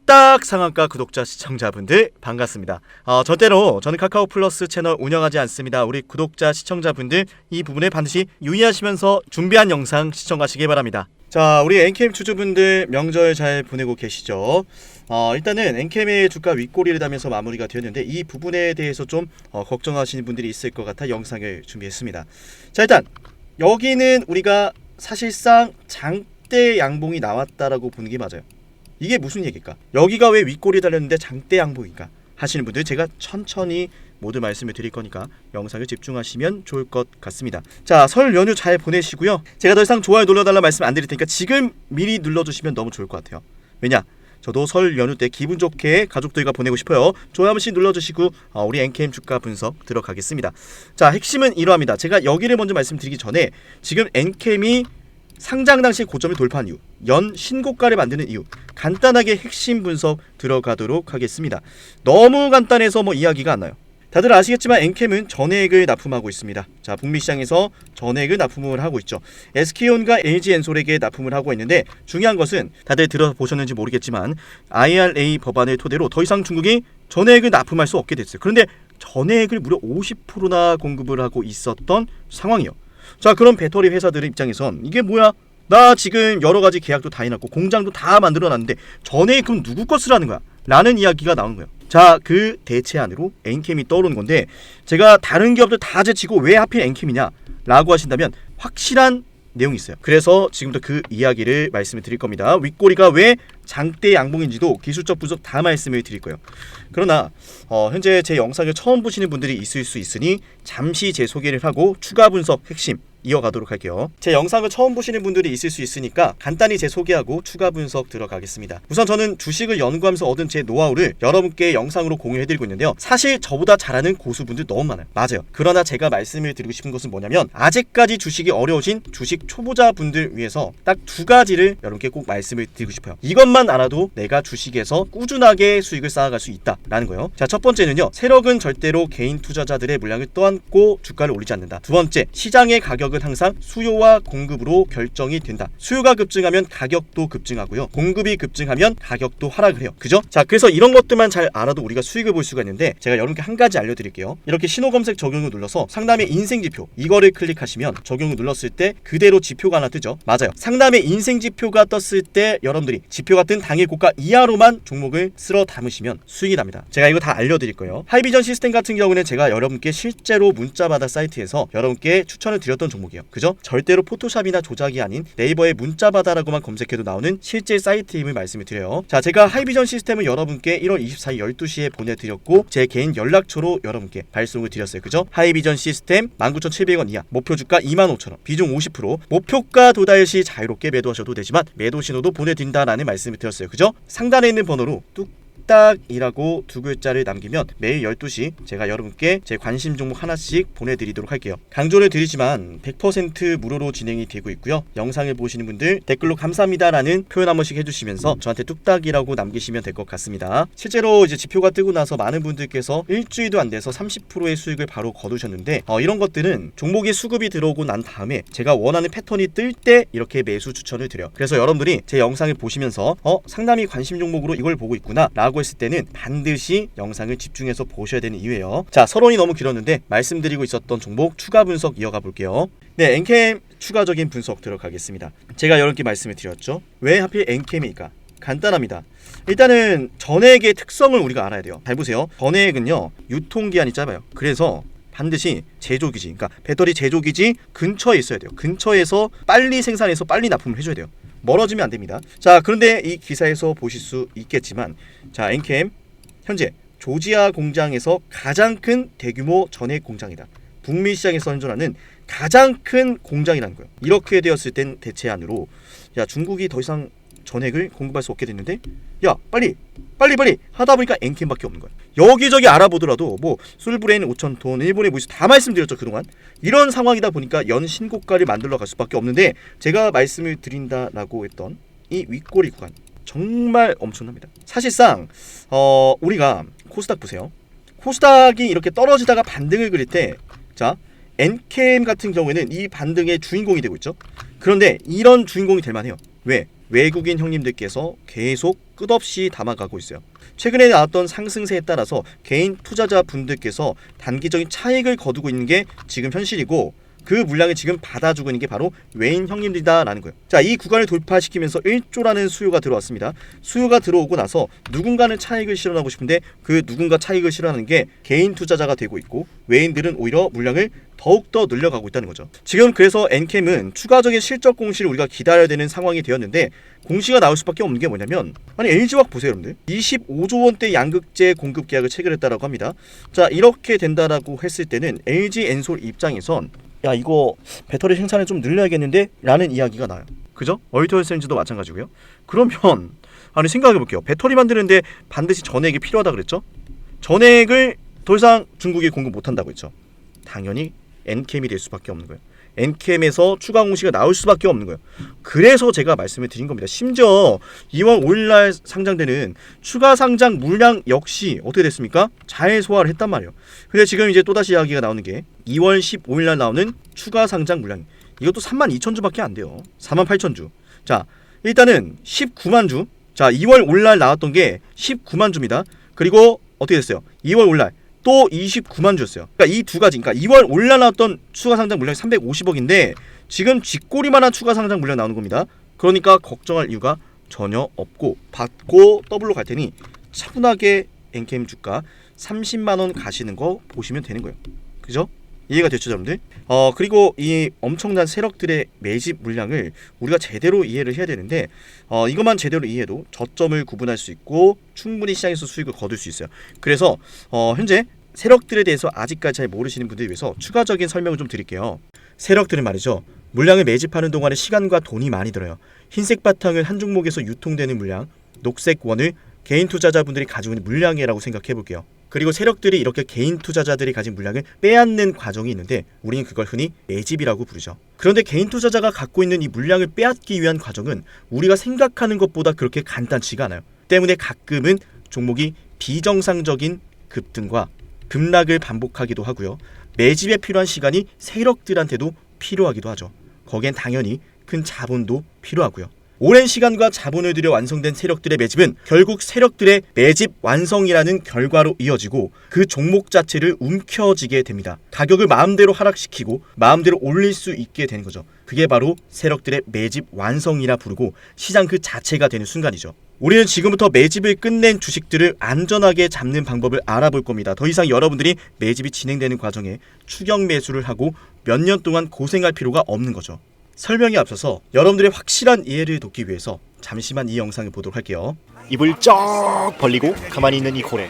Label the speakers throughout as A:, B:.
A: 뚝딱 상한가 구독자 시청자분들 반갑습니다. 절대로 저는 카카오 플러스 채널 운영하지 않습니다. 우리 구독자 시청자분들 이 부분에 반드시 유의하시면서 준비한 영상 시청하시기 바랍니다. 자, 우리 엔캠 주주분들 명절 잘 보내고 계시죠? 일단은 엔캠의 주가 윗꼬리를 다면서 마무리가 되었는데 이 부분에 대해서 좀 걱정하시는 분들이 있을 것 같아 영상을 준비했습니다. 자, 일단 여기는 우리가 사실상 장대 양봉이 나왔다라고 보는 게 맞아요. 이게 무슨 얘기일까? 여기가 왜 윗꼬리 달렸는데 장대 양봉일까? 하시는 분들 제가 천천히 모두 말씀을 드릴 거니까 영상을 집중하시면 좋을 것 같습니다. 자, 설 연휴 잘 보내시고요. 제가 더 이상 좋아요 눌러달라 말씀 안 드릴 테니까 지금 미리 눌러주시면 너무 좋을 것 같아요. 왜냐? 저도 설 연휴 때 기분 좋게 가족들과 보내고 싶어요. 좋아요 한 번씩 눌러주시고 우리 엔캠 주가 분석 들어가겠습니다. 자, 핵심은 이러합니다. 제가 여기를 먼저 말씀드리기 전에 지금 엔캠이 상장 당시 고점을 돌파한 이유, 연 신고가를 만드는 이유, 간단하게 핵심 분석 들어가도록 하겠습니다. 너무 간단해서 이야기가 안 나요. 다들 아시겠지만 엔캠은 전액을 납품하고 있습니다. 자, 북미 시장에서 전액을 납품을 하고 있죠. SK온과 LG엔솔에게 납품을 하고 있는데 중요한 것은 다들 들어보셨는지 모르겠지만 IRA 법안을 토대로 더 이상 중국이 전액을 납품할 수 없게 됐어요. 그런데 전액을 무려 50%나 공급을 하고 있었던 상황이요. 자, 그럼 배터리 회사들의 입장에선 이게 뭐야? 나 지금 여러 가지 계약도 다 해놨고 공장도 다 만들어놨는데 전액 그럼 누구 것을 하는 거야? 라는 이야기가 나온 거예요. 자, 그 대체안으로 엔캠이 떠오르는 건데 제가 다른 기업들 다 제치고 왜 하필 엔캠이냐? 라고 하신다면 확실한 내용이 있어요. 그래서 지금부터 그 이야기를 말씀을 드릴 겁니다. 윗꼬리가 왜 장대 양봉인지도 기술적 분석 다 말씀을 드릴 거예요. 그러나 현재 제 영상을 처음 보시는 분들이 있을 수 있으니 잠시 제 소개를 하고 추가 분석 핵심 이어가도록 할게요. 제 영상을 처음 보시는 분들이 있을 수 있으니까 간단히 제 소개하고 추가 분석 들어가겠습니다. 우선 저는 주식을 연구하면서 얻은 제 노하우를 여러분께 영상으로 공유해드리고 있는데요. 사실 저보다 잘하는 고수분들 너무 많아요. 맞아요. 그러나 제가 말씀을 드리고 싶은 것은 뭐냐면 아직까지 주식이 어려우신 주식 초보자분들 위해서 딱 두 가지를 여러분께 꼭 말씀을 드리고 싶어요. 이것만 알아도 내가 주식에서 꾸준하게 수익을 쌓아갈 수 있다라는 거예요. 자, 첫 번째는요. 세력은 절대로 개인 투자자들의 물량을 떠안고 주가를 올리지 않는다. 두 번째, 시장의 가격은 항상 수요와 공급으로 결정이 된다. 수요가 급증하면 가격도 급증하고요. 공급이 급증하면 가격도 하락을 해요. 그죠? 자, 그래서 이런 것들만 잘 알아도 우리가 수익을 볼 수가 있는데 제가 여러분께 한 가지 알려드릴게요. 이렇게 신호 검색 적용을 눌러서 상담의 인생지표 이거를 클릭하시면 적용을 눌렀을 때 그대로 지표가 하나 뜨죠. 맞아요. 상담의 인생지표가 떴을 때 여러분들이 지표가 뜬 당일 고가 이하로만 종목을 쓸어 담으시면 수익이 납니다. 제가 이거 다 알려드릴 거예요. 하이비전 시스템 같은 경우는 제가 여러분께 실제로 문자받아 사이트에서 여러분께 추천을 드렸던 종목이에요. 그죠? 절대로 포토샵이나 조작이 아닌 네이버에 문자받아라고만 검색해도 나오는 실제 사이트임을 말씀을 드려요. 자, 제가 하이비전 시스템을 여러분께 1월 24일 12시에 보내드렸고 제 개인 연락처로 여러분께 발송을 드렸어요. 그죠? 하이비전 시스템 19,700원 이하, 목표 주가 25,000원, 비중 50%, 목표가 도달 시 자유롭게 매도하셔도 되지만 매도 신호도 보내드린다라는 말씀을 드렸어요. 그죠? 상단에 있는 번호로 뚝딱이라고 두 글자를 남기면 매일 12시 제가 여러분께 제 관심 종목 하나씩 보내드리도록 할게요. 강조를 드리지만 100% 무료로 진행이 되고 있고요. 영상을 보시는 분들 댓글로 감사합니다라는 표현 한 번씩 해주시면서 저한테 뚝딱이라고 남기시면 될 것 같습니다. 실제로 이제 지표가 뜨고 나서 많은 분들께서 일주일도 안 돼서 30%의 수익을 바로 거두셨는데 이런 것들은 종목이 수급이 들어오고 난 다음에 제가 원하는 패턴이 뜰 때 이렇게 매수 추천을 드려요. 그래서 여러분들이 제 영상을 보시면서 상담이 관심 종목으로 이걸 보고 있구나 라고 했을 때는 반드시 영상을 집중해서 보셔야 되는 이유예요. 자, 서론이 너무 길었는데 말씀드리고 있었던 종목 추가 분석 이어가 볼게요. 네, 엔캠 추가적인 분석 들어가겠습니다. 제가 여러 개 말씀을 드렸죠. 왜 하필 엔캠일까? 간단합니다. 일단은 전액의 특성을 우리가 알아야 돼요. 잘 보세요. 전액은요 유통기한이 짧아요. 그래서 반드시 제조기지, 그러니까 배터리 제조기지 근처에 있어야 돼요. 근처에서 빨리 생산해서 빨리 납품을 해줘야 돼요. 멀어지면 안 됩니다. 자, 그런데 이 기사에서 보실 수 있겠지만 자, 엔캠 현재 조지아 공장에서 가장 큰 대규모 전액 공장이다. 북미 시장에서 현존하는 가장 큰 공장이라는 거예요. 이렇게 되었을 땐 대체안으로 야, 중국이 더 이상 전액을 공급할 수 없게 됐는데 야, 빨리 하다 보니까 엔캠밖에 없는 거야. 여기저기 알아보더라도 솔브레인 5,000톤, 일본의 무이스 다 말씀드렸죠 그동안. 이런 상황이다 보니까 연 신고가를 만들러 갈 수밖에 없는데 제가 말씀을 드린다라고 했던 이 윗꼬리 구간 정말 엄청납니다. 사실상 우리가 코스닥 보세요. 코스닥이 이렇게 떨어지다가 반등을 그릴 때 자, 엔캠 같은 경우에는 이 반등의 주인공이 되고 있죠. 그런데 이런 주인공이 될 만해요. 왜? 외국인 형님들께서 계속 끝없이 담아가고 있어요. 최근에 나왔던 상승세에 따라서 개인 투자자 분들께서 단기적인 차익을 거두고 있는 게 지금 현실이고, 그 물량을 지금 받아주고 있는 게 바로 외인 형님들이다라는 거예요. 자, 이 구간을 돌파시키면서 1조라는 수요가 들어왔습니다. 수요가 들어오고 나서 누군가는 차익을 실현하고 싶은데 그 누군가 차익을 실현하는 게 개인 투자자가 되고 있고, 외인들은 오히려 물량을 더욱더 늘려가고 있다는 거죠. 지금 그래서 엔캠은 추가적인 실적 공시를 우리가 기다려야 되는 상황이 되었는데, 공시가 나올 수밖에 없는 게 뭐냐면, 아니 LG화학 보세요 여러분들. 25조 원대 양극재 공급 계약을 체결했다라고 합니다. 자, 이렇게 된다라고 했을 때는 LG 엔솔 입장에선 야, 이거 배터리 생산을 좀 늘려야겠는데? 라는 이야기가 나요. 그죠? 얼토엔센즈도 마찬가지고요. 그러면 아니 생각해볼게요. 배터리 만드는데 반드시 전액이 필요하다 그랬죠? 전액을 더 이상 중국이 공급 못한다고 했죠. 당연히 엔캠이 될 수밖에 없는 거예요. 엔캠에서 추가 공시가 나올 수밖에 없는 거예요. 그래서 제가 말씀을 드린 겁니다. 심지어 2월 5일날 상장되는 추가 상장 물량 역시 어떻게 됐습니까? 잘 소화를 했단 말이에요. 근데 지금 이제 또다시 이야기가 나오는 게 2월 15일날 나오는 추가 상장 물량, 이것도 32,000주밖에 안 돼요. 48,000주. 자, 일단은 19만 주. 자, 2월 5일날 나왔던 게 19만 주입니다. 그리고 어떻게 됐어요? 2월 5일날 또 29만 주였어요. 그러니까 이 두 가지, 그러니까 2월 올라 나왔던 추가 상장 물량이 350억인데 지금 쥐꼬리만한 추가 상장 물량 나오는 겁니다. 그러니까 걱정할 이유가 전혀 없고, 받고 더블로 갈 테니 차분하게 엔캠 주가 30만 원 가시는 거 보시면 되는 거예요. 그죠? 이해가 됐죠, 여러분들? 그리고 이 엄청난 세력들의 매집 물량을 우리가 제대로 이해를 해야 되는데, 이것만 제대로 이해해도 저점을 구분할 수 있고 충분히 시장에서 수익을 거둘 수 있어요. 그래서 현재 세력들에 대해서 아직까지 잘 모르시는 분들을 위해서 추가적인 설명을 좀 드릴게요. 세력들은 말이죠, 물량을 매집하는 동안에 시간과 돈이 많이 들어요. 흰색 바탕을 한 종목에서 유통되는 물량, 녹색 원을 개인 투자자분들이 가지고 있는 물량이라고 생각해 볼게요. 그리고 세력들이 이렇게 개인 투자자들이 가진 물량을 빼앗는 과정이 있는데 우리는 그걸 흔히 매집이라고 부르죠. 그런데 개인 투자자가 갖고 있는 이 물량을 빼앗기 위한 과정은 우리가 생각하는 것보다 그렇게 간단치가 않아요. 때문에 가끔은 종목이 비정상적인 급등과 급락을 반복하기도 하고요. 매집에 필요한 시간이 세력들한테도 필요하기도 하죠. 거기엔 당연히 큰 자본도 필요하고요. 오랜 시간과 자본을 들여 완성된 세력들의 매집은 결국 세력들의 매집 완성이라는 결과로 이어지고 그 종목 자체를 움켜쥐게 됩니다. 가격을 마음대로 하락시키고 마음대로 올릴 수 있게 되는 거죠. 그게 바로 세력들의 매집 완성이라 부르고 시장 그 자체가 되는 순간이죠. 우리는 지금부터 매집을 끝낸 주식들을 안전하게 잡는 방법을 알아볼 겁니다. 더 이상 여러분들이 매집이 진행되는 과정에 추격 매수를 하고 몇 년 동안 고생할 필요가 없는 거죠. 설명에 앞서서 여러분들의 확실한 이해를 돕기 위해서 잠시만 이 영상을 보도록 할게요.
B: 입을 쩍 벌리고 가만히 있는 이 고래.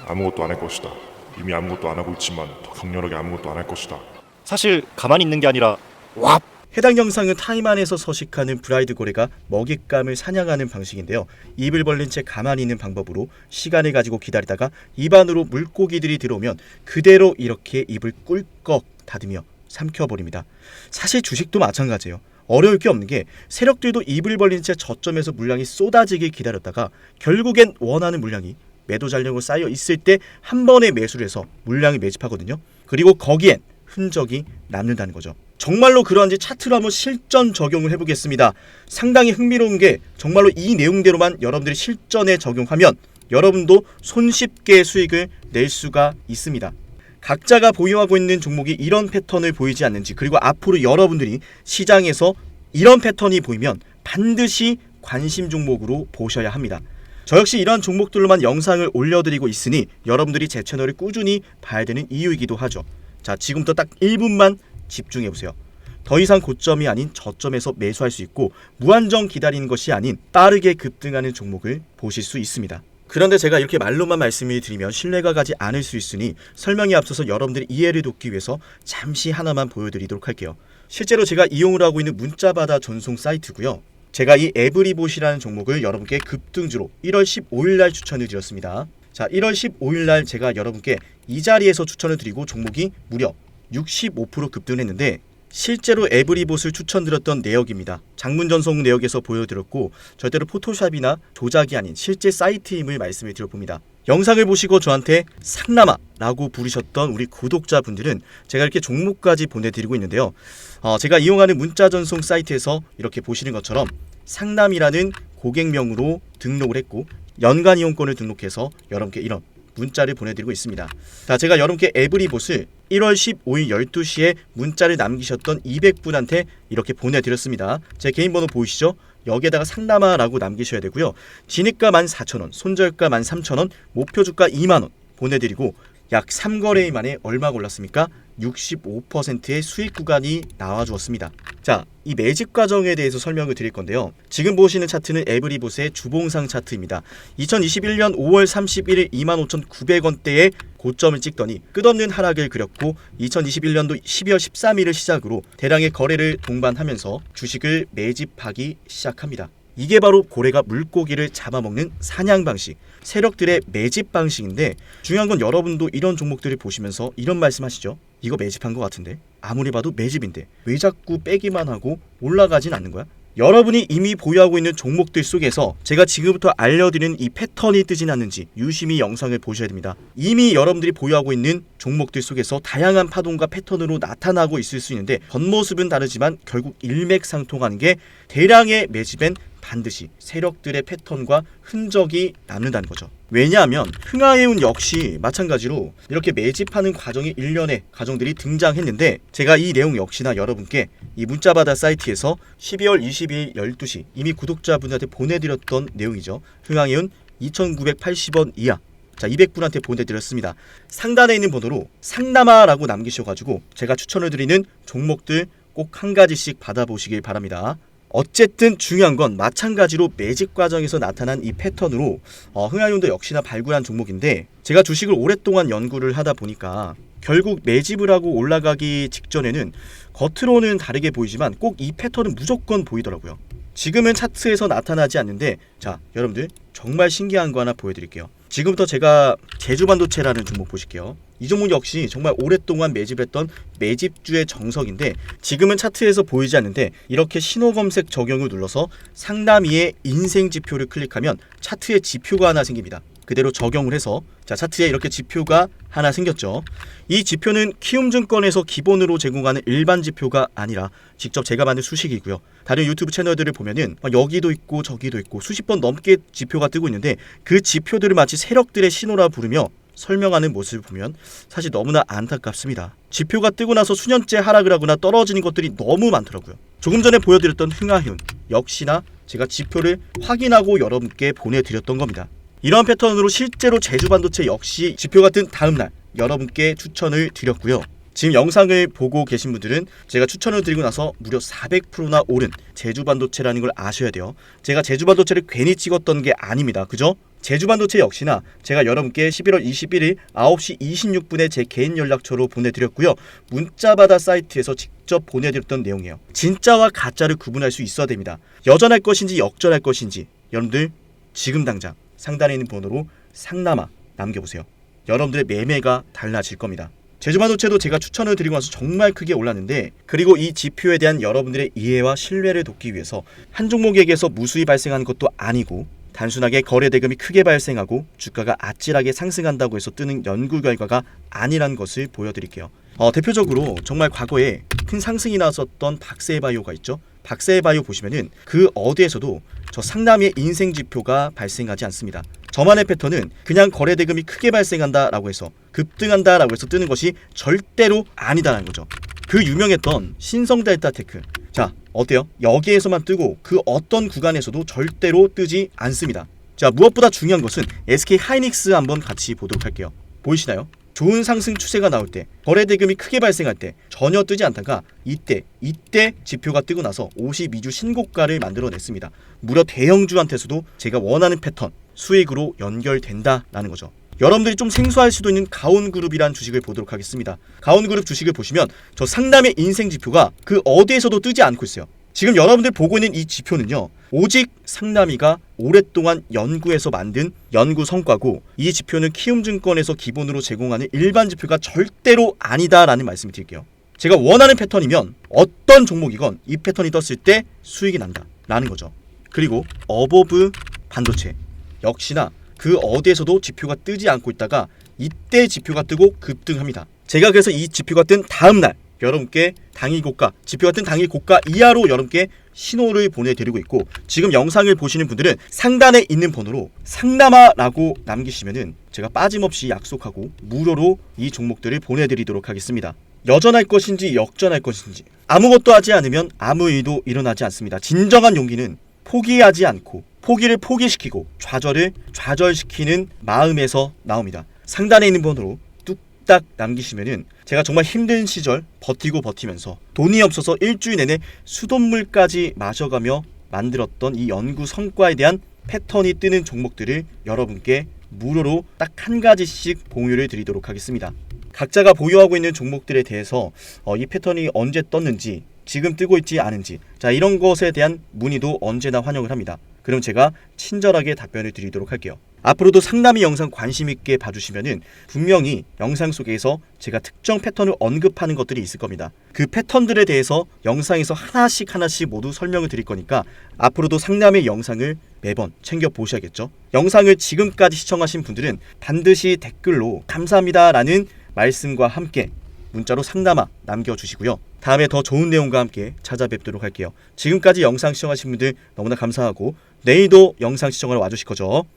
C: 아무것도 안 할 것이다. 이미 아무것도 안 하고 있지만 더 강렬하게 아무것도 안 할 것이다.
B: 사실 가만히 있는 게 아니라 왑!
A: 해당 영상은 타임 안에서 서식하는 브라이드 고래가 먹잇감을 사냥하는 방식인데요. 입을 벌린 채 가만히 있는 방법으로 시간을 가지고 기다리다가 입 안으로 물고기들이 들어오면 그대로 이렇게 입을 꿀꺽 닫으며 삼켜버립니다. 사실 주식도 마찬가지예요. 어려울 게 없는 게 세력들도 입을 벌린 채 저점에서 물량이 쏟아지길 기다렸다가 결국엔 원하는 물량이 매도 잔량으로 쌓여 있을 때 한 번에 매수를 해서 물량을 매집하거든요. 그리고 거기엔 흔적이 남는다는 거죠. 정말로 그러한지 차트로 한번 실전 적용을 해보겠습니다. 상당히 흥미로운 게 정말로 이 내용대로만 여러분들이 실전에 적용하면 여러분도 손쉽게 수익을 낼 수가 있습니다. 각자가 보유하고 있는 종목이 이런 패턴을 보이지 않는지, 그리고 앞으로 여러분들이 시장에서 이런 패턴이 보이면 반드시 관심 종목으로 보셔야 합니다. 저 역시 이러한 종목들로만 영상을 올려드리고 있으니 여러분들이 제 채널을 꾸준히 봐야 되는 이유이기도 하죠. 자, 지금부터 딱 1분만 집중해보세요. 더 이상 고점이 아닌 저점에서 매수할 수 있고 무한정 기다리는 것이 아닌 빠르게 급등하는 종목을 보실 수 있습니다. 그런데 제가 이렇게 말로만 말씀을 드리면 신뢰가 가지 않을 수 있으니 설명에 앞서서 여러분들이 이해를 돕기 위해서 잠시 하나만 보여드리도록 할게요. 실제로 제가 이용을 하고 있는 문자받아 전송 사이트고요. 제가 이 에브리봇이라는 종목을 여러분께 급등주로 1월 15일날 추천을 드렸습니다. 자, 1월 15일날 제가 여러분께 이 자리에서 추천을 드리고 종목이 무려 65% 급등했는데 실제로 에브리봇을 추천드렸던 내역입니다. 장문 전송 내역에서 보여드렸고 절대로 포토샵이나 조작이 아닌 실제 사이트임을 말씀을 드려봅니다. 영상을 보시고 저한테 상남아라고 부르셨던 우리 구독자분들은 제가 이렇게 종목까지 보내드리고 있는데요. 제가 이용하는 문자 전송 사이트에서 이렇게 보시는 것처럼 상남이라는 고객명으로 등록을 했고 연간 이용권을 등록해서 여러분께 이런 문자를 보내드리고 있습니다. 자, 제가 여러분께 에브리봇을 1월 15일 12시에 문자를 남기셨던 200분한테 이렇게 보내드렸습니다. 제 개인 번호 보이시죠? 여기에다가 상남아라고 남기셔야 되고요. 진입가 14,000원, 손절가 13,000원, 목표주가 2만원 보내드리고 약 3거래일 만에 얼마 올랐습니까? 65%의 수익 구간이 나와주었습니다. 자, 이 매집 과정에 대해서 설명을 드릴 건데요. 지금 보시는 차트는 에브리봇의 주봉상 차트입니다. 2021년 5월 31일 25,900원대에 고점을 찍더니 끝없는 하락을 그렸고 2021년도 12월 13일을 시작으로 대량의 거래를 동반하면서 주식을 매집하기 시작합니다. 이게 바로 고래가 물고기를 잡아먹는 사냥 방식, 세력들의 매집 방식인데 중요한 건 여러분도 이런 종목들을 보시면서 이런 말씀하시죠. 이거 매집한 것 같은데? 아무리 봐도 매집인데 왜 자꾸 빼기만 하고 올라가진 않는 거야? 여러분이 이미 보유하고 있는 종목들 속에서 제가 지금부터 알려드리는 이 패턴이 뜨진 않는지 유심히 영상을 보셔야 됩니다. 이미 여러분들이 보유하고 있는 종목들 속에서 다양한 파동과 패턴으로 나타나고 있을 수 있는데 겉모습은 다르지만 결국 일맥상통하는 게 대량의 매집엔 반드시 세력들의 패턴과 흔적이 남는다는 거죠. 왜냐하면 흥하해운 역시 마찬가지로 이렇게 매집하는 과정이 일련의 과정들이 등장했는데 제가 이 내용 역시나 여러분께 이 문자바다 사이트에서 12월 22일 12시 이미 구독자분들한테 보내드렸던 내용이죠. 흥하해운 2,980원 이하, 자 200분한테 보내드렸습니다. 상단에 있는 번호로 상남아라고 남기셔가지고 제가 추천을 드리는 종목들 꼭 한 가지씩 받아보시길 바랍니다. 어쨌든 중요한 건 마찬가지로 매집 과정에서 나타난 이 패턴으로 흥하해운도 역시나 발굴한 종목인데 제가 주식을 오랫동안 연구를 하다 보니까 결국 매집을 하고 올라가기 직전에는 겉으로는 다르게 보이지만 꼭 이 패턴은 무조건 보이더라고요. 지금은 차트에서 나타나지 않는데 자 여러분들 정말 신기한 거 하나 보여드릴게요. 지금부터 제가 제주반도체라는 종목 보실게요. 이 종목 역시 정말 오랫동안 매집했던 매집주의 정석인데 지금은 차트에서 보이지 않는데 이렇게 신호 검색 적용을 눌러서 상남이의 인생 지표를 클릭하면 차트에 지표가 하나 생깁니다. 그대로 적용을 해서 자 차트에 이렇게 지표가 하나 생겼죠. 이 지표는 키움증권에서 기본으로 제공하는 일반 지표가 아니라 직접 제가 만든 수식이고요. 다른 유튜브 채널들을 보면은 여기도 있고 저기도 있고 수십 번 넘게 지표가 뜨고 있는데 그 지표들을 마치 세력들의 신호라 부르며 설명하는 모습을 보면 사실 너무나 안타깝습니다. 지표가 뜨고 나서 수년째 하락을 하거나 떨어지는 것들이 너무 많더라고요. 조금 전에 보여드렸던 흥하해운 역시나 제가 지표를 확인하고 여러분께 보내드렸던 겁니다. 이러한 패턴으로 실제로 제주반도체 역시 지표가 뜬 다음날 여러분께 추천을 드렸고요. 지금 영상을 보고 계신 분들은 제가 추천을 드리고 나서 무려 400%나 오른 제주반도체라는 걸 아셔야 돼요. 제가 제주반도체를 괜히 찍었던 게 아닙니다. 그죠? 제주반도체 역시나 제가 여러분께 11월 21일 9시 26분에 제 개인 연락처로 보내드렸고요. 문자바다 사이트에서 직접 보내드렸던 내용이에요. 진짜와 가짜를 구분할 수 있어야 됩니다. 여전할 것인지 역전할 것인지 여러분들 지금 당장 상단에 있는 번호로 상남아 남겨보세요. 여러분들의 매매가 달라질 겁니다. 제주반도체도 제가 추천을 드리고 나서 정말 크게 올랐는데 그리고 이 지표에 대한 여러분들의 이해와 신뢰를 돕기 위해서 한 종목에게서 무수히 발생하는 것도 아니고 단순하게 거래 대금이 크게 발생하고 주가가 아찔하게 상승한다고 해서 뜨는 연구 결과가 아니란 것을 보여드릴게요. 대표적으로 정말 과거에 큰 상승이 나왔었던 박세바이오가 있죠. 박세바이오 보시면은 그 어디에서도 저 상남이의 인생 지표가 발생하지 않습니다. 저만의 패턴은 그냥 거래 대금이 크게 발생한다라고 해서 급등한다라고 해서 뜨는 것이 절대로 아니다라는 거죠. 그 유명했던 신성델타테크. 자, 어때요? 여기에서만 뜨고 그 어떤 구간에서도 절대로 뜨지 않습니다. 자, 무엇보다 중요한 것은 SK 하이닉스 한번 같이 보도록 할게요. 보이시나요? 좋은 상승 추세가 나올 때, 거래 대금이 크게 발생할 때 전혀 뜨지 않다가 이때 지표가 뜨고 나서 52주 신고가를 만들어냈습니다. 무려 대형주한테서도 제가 원하는 패턴, 수익으로 연결된다라는 거죠. 여러분들이 좀 생소할 수도 있는 가온그룹이란 주식을 보도록 하겠습니다. 가온그룹 주식을 보시면 저 상남의 인생 지표가 그 어디에서도 뜨지 않고 있어요. 지금 여러분들 보고 있는 이 지표는요, 오직 상남이가 오랫동안 연구해서 만든 연구 성과고 이 지표는 키움증권에서 기본으로 제공하는 일반 지표가 절대로 아니다라는 말씀을 드릴게요. 제가 원하는 패턴이면 어떤 종목이건 이 패턴이 떴을 때 수익이 난다라는 거죠. 그리고 어버브 반도체 역시나 그 어디에서도 지표가 뜨지 않고 있다가 이때 지표가 뜨고 급등합니다. 제가 그래서 이 지표가 뜬 다음날 여러분께 당일 고가, 지표가 뜬 당일 고가 이하로 여러분께 신호를 보내드리고 있고 지금 영상을 보시는 분들은 상단에 있는 번호로 상남아라고 남기시면은 제가 빠짐없이 약속하고 무료로 이 종목들을 보내드리도록 하겠습니다. 여전할 것인지 역전할 것인지 아무것도 하지 않으면 아무 일도 일어나지 않습니다. 진정한 용기는 포기하지 않고 포기를 포기시키고 좌절을 좌절시키는 마음에서 나옵니다. 상단에 있는 번호로 뚝딱 남기시면은 제가 정말 힘든 시절 버티면서 돈이 없어서 일주일 내내 수돗물까지 마셔가며 만들었던 이 연구 성과에 대한 패턴이 뜨는 종목들을 여러분께 무료로 딱 한 가지씩 공유를 드리도록 하겠습니다. 각자가 보유하고 있는 종목들에 대해서 이 패턴이 언제 떴는지 지금 뜨고 있지 않은지 자 이런 것에 대한 문의도 언제나 환영을 합니다. 그럼 제가 친절하게 답변을 드리도록 할게요. 앞으로도 상남이 영상 관심 있게 봐주시면은 분명히 영상 속에서 제가 특정 패턴을 언급하는 것들이 있을 겁니다. 그 패턴들에 대해서 영상에서 하나씩 모두 설명을 드릴 거니까 앞으로도 상남의 영상을 매번 챙겨 보셔야겠죠. 영상을 지금까지 시청하신 분들은 반드시 댓글로 감사합니다라는 말씀과 함께 문자로 상남아 남겨주시고요. 다음에 더 좋은 내용과 함께 찾아뵙도록 할게요. 지금까지 영상 시청하신 분들 너무나 감사하고 내일도 영상 시청하러 와주실 거죠.